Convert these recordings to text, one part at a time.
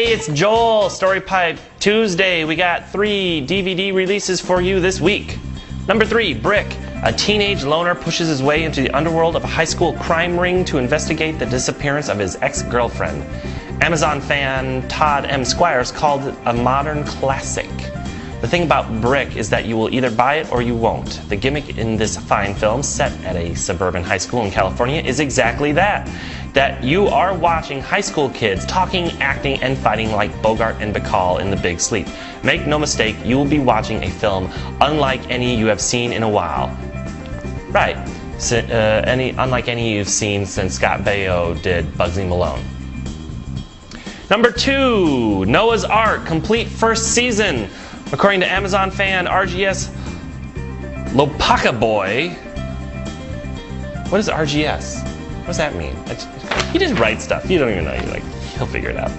Hey, it's Joel, Story Pipe Tuesday. We got 3 DVD releases for you this week. Number 3, Brick. A teenage loner pushes his way into the underworld of a high school crime ring to investigate the disappearance of his ex-girlfriend. Amazon fan Todd M. Squires called it a modern classic. The thing about Brick is that you will either buy it or you won't. The gimmick in this fine film, set at a suburban high school in California, is exactly that. That you are watching high school kids talking, acting, and fighting like Bogart and Bacall in The Big Sleep. Make no mistake, you will be watching a film unlike any you have seen in a while. Right, unlike any you've seen since Scott Baio did Bugsy Malone. Number 2, Noah's Ark, complete first season. According to Amazon fan RGS Lopaka Boy. What is RGS? What does that mean? He just writes stuff. You don't even know. You're like, he'll figure it out.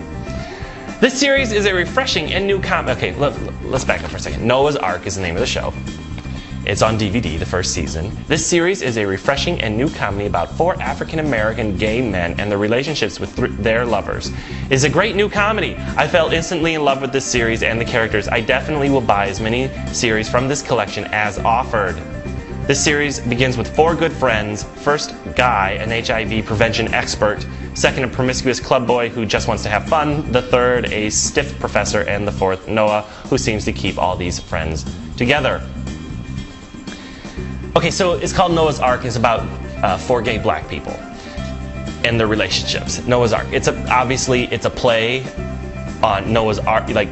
This series is a refreshing and new Okay, let's back up for a second. Noah's Ark is the name of the show. It's on DVD, the first season. This series is a refreshing and new comedy about 4 African-American gay men and their relationships with their lovers. It's a great new comedy. I fell instantly in love with this series and the characters. I definitely will buy as many series from this collection as offered. This series begins with 4 good friends. First, Guy, an HIV prevention expert. Second, a promiscuous club boy who just wants to have fun. The third, a stiff professor. And the fourth, Noah, who seems to keep all these friends together. Okay, so it's called Noah's Ark. It's about 4 gay black people and their relationships. Noah's Ark. Obviously it's a play on Noah's Ark, like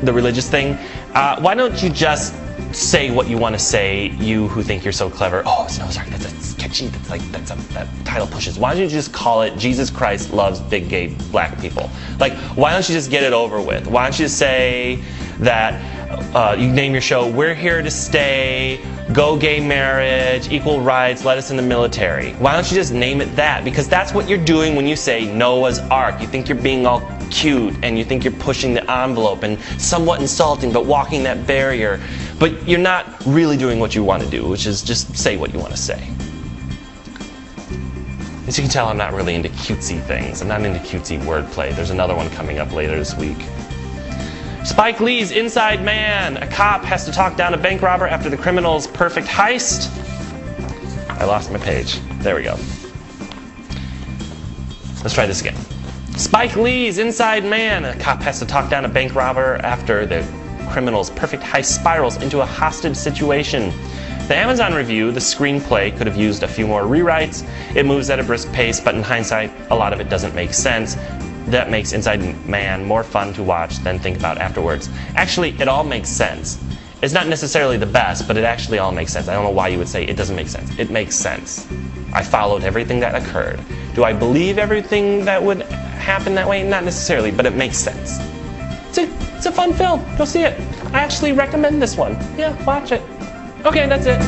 the religious thing. Why don't you just say what you want to say, you who think you're so clever? Oh, it's Noah's Ark. That's catchy. That title pushes. Why don't you just call it Jesus Christ Loves Big Gay Black People? Like, why don't you just get it over with? Why don't you just say that you name your show We're Here to Stay, Go Gay Marriage, Equal Rights, Let Us in the Military. Why don't you just name it that? Because that's what you're doing when you say Noah's Ark. You think you're being all cute and you think you're pushing the envelope and somewhat insulting but walking that barrier. But you're not really doing what you want to do, which is just say what you want to say. As you can tell, I'm not really into cutesy things. I'm not into cutesy wordplay. There's another one coming up later this week. Spike Lee's Inside Man. A cop has to talk down a bank robber after the criminal's perfect heist. I lost my page. There we go. Let's try this again. Spike Lee's Inside Man. A cop has to talk down a bank robber after the criminal's perfect heist spirals into a hostage situation. The Amazon review, the screenplay could have used a few more rewrites. It moves at a brisk pace, but in hindsight, a lot of it doesn't make sense. That makes Inside Man more fun to watch than think about afterwards. Actually, it all makes sense. It's not necessarily the best, but it actually all makes sense. I don't know why you would say it doesn't make sense. It makes sense. I followed everything that occurred. Do I believe everything that would happen that way? Not necessarily, but it makes sense. It's a fun film. Go see it. I actually recommend this one. Yeah, watch it. Okay, that's it.